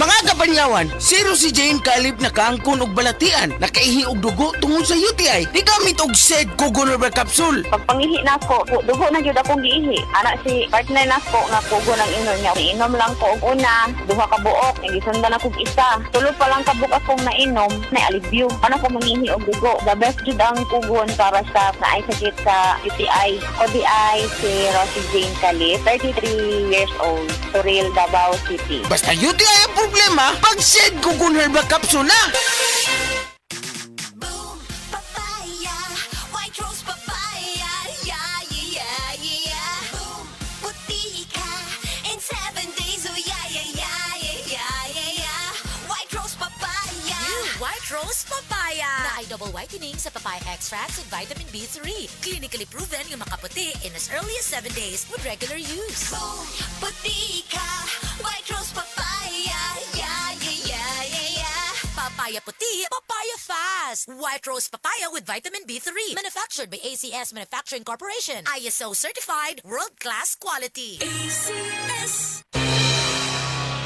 Mga kapanyawan, zero si Jane kalip na kaangkon og balatian, nakaihi og dugo tungod sa UTI. Di gamit og said Kugon Herbal Capsule. Pag pangihi na ko, dugo na jud akong giihi. Ana si partner na ko nga kugo ng inom niya. Inom lang ko og una, duha ka buok, gisundan ako og isa. Tulo pa lang ka buok akong nainom, na alivio. Ano ko mangihi og dugo. The best jud ang kugon para sa naay sakit sa UTI. ODI si Rosie Jane Calip, 33 years old, Suril, Davao City. Basta UTI ang problema, pag said Kugon Herbal Capsule na. Boom, papaya, white rose papaya, yeah, yeah, yeah. Boom, puti ka in 7 days, oh yeah, yeah, yeah, yeah, yeah, yeah. White rose papaya. New White Rose Papaya na ay double whitening sa papaya extracts and vitamin B3. Clinically proven yung makaputi in as early as 7 days with regular use. Boom, puti ka, white rose papaya, yeah, yeah, yeah, yeah, yeah. Papaya puti, papaya fast. White Rose Papaya with vitamin B3. Manufactured by ACS Manufacturing Corporation. ISO certified, world-class quality. ACS.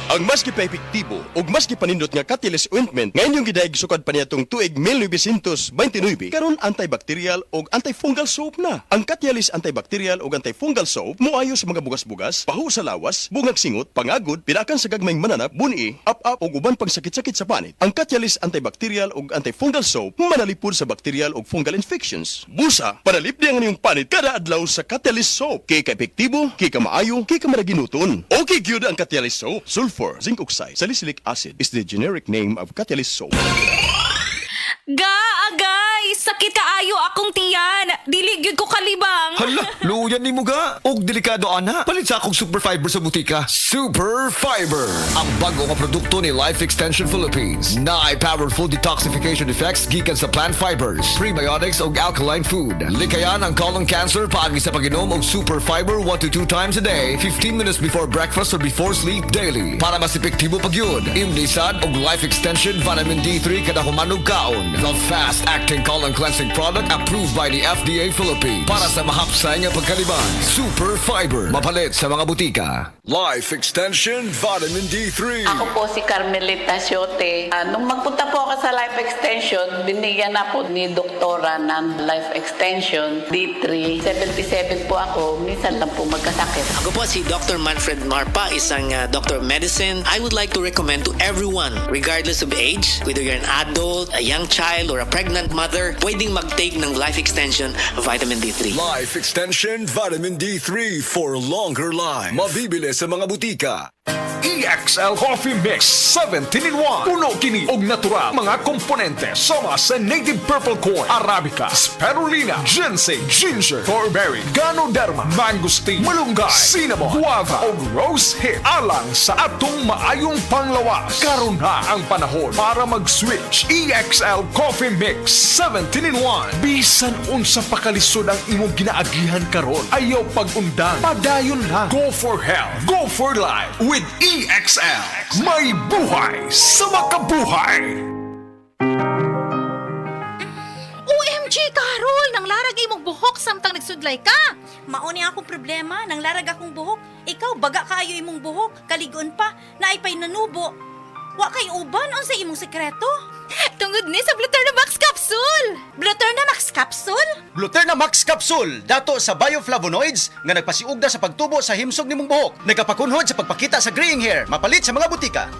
Ang mas gipaepektibo ug mas gipanindot nga Catalyst ointment ngayon yung gidaig sukad pa niyatong tuig 1929 karon antibacterial ug antifungal soap na. Ang Catalyst antibacterial ug antifungal soap moayo sa mga bugas-bugas, pahu sa lawas, bungag singot, pangagod, pinakan sa gagmayng mananap, buni, up-up ug uban pang sakit-sakit sa panit. Ang Catalyst antibacterial ug antifungal soap manalipod sa bacterial ug fungal infections. Busa, panalip di ang inyong panit kada adlaw sa Catalyst soap. Kay ka-epektibo, kay ka maayo, kay ka maraginuton. Okay gyud ang Catalyst soap. Sulfur, zinc oxide, salicylic acid is the generic name of Catalyst soap. Agay! Sakit kaayo akong tiyan! Dili gyud ko kalibang! Hala, luyan ni mo ga. Og delikado ana. Palit sa akong Super Fiber sa butika. Super Fiber! Ang bago nga produkto ni Life Extension Philippines. Na ay powerful detoxification effects gikan sa plant fibers, prebiotics og alkaline food. Likayan ang colon cancer paagi sa pag-inom og Super Fiber 1 to 2 times a day, 15 minutes before breakfast or before sleep daily. Para mas epektibo pag yun, imnisad og Life Extension Vitamin D3 kada humanog kaon. The fast-acting colon cleansing product approved by the FDA Philippines. Para sa mahapsay nga pagkaliban, Super Fiber. Mapalit sa mga butika. Life Extension Vitamin D3. Ako po si Carmelita Siote. Nung magpunta po ako sa Life Extension, binigyan na po ni doktora ng Life Extension D3. 77 po ako, minsan lang po magkasakit. Ako po si Dr. Manfred Marpa, isang Dr. of Medicine. I would like to recommend to everyone, regardless of age, whether you're an adult, a young child, or a pregnant mother, pwedeng mag-take ng Life Extension Vitamin D3. Life Extension Vitamin D3 for longer life. Mabibili sa mga butika. EXL Coffee Mix 17-in-1. Puno kini og natural mga komponente sama sa native purple corn, arabica, spirulina, ginseng, ginger, thornberry, ganoderma, mangosteen, malunggay, cinnamon, guava ug rose hip alang sa atong maayong panglawas. Karon na ang panahon para mag-switch. EXL Coffee Mix 17-in-1. Bisan unsa pa kalisod ang imong ginaagihan karon, ayaw pag-undang, padayon lang. Go for health, go for life with EXL. May buhay sa makabuhay. OMG, Carol! Nang larag imong buhok samtang nagsudlay ka! Mauni akong problema, nang larag akong buhok. Ikaw, baga kaayo imong buhok, kaligon pa, naipay nanubo. Wa kay uban, unsa imong sekreto? Tungod ni sa Bluterna Max Capsule! Bluterna Max Capsule? Bluterna Max Capsule, dato sa bioflavonoids nga nagpasiugda sa pagtubo sa himsog nimong buhok, nagapakunhod sa pagpakita sa graying hair, mapalit sa mga butika.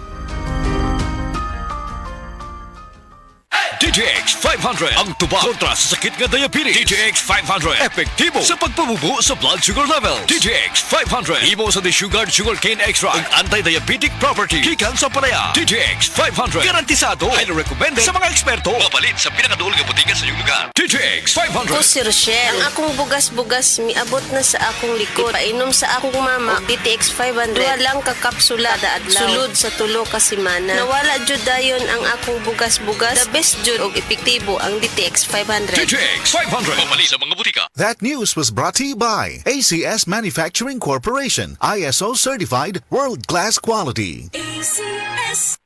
DTX 500 ang tuba kontra sa sakit nga diabetes. DTX 500 epektibo sa pagpabubo sa blood sugar level. DTX 500 imo sa desugared sugarcane extract ug anti-diabetic property gikan sa palaya. DTX 500 garantisado, highly recommended sa mga eksperto. Mapalit sa pinakaduol nga butika sa iyong lugar. DTX 500. Ako si Rochelle. Ang akong bugas-bugas miabot na sa akong likod. Painom sa akong mama og DTX 500. Duha lang ka kapsula kada adlaw. Sulod sa tulo ka semana. Nawala jud dayon ang akong bugas-bugas. The best jud og epektibo ang DTX 500. DTX 500 mapalit sa mga butika. That news was brought to you by ACS Manufacturing Corporation, ISO certified, world-class quality. ACS.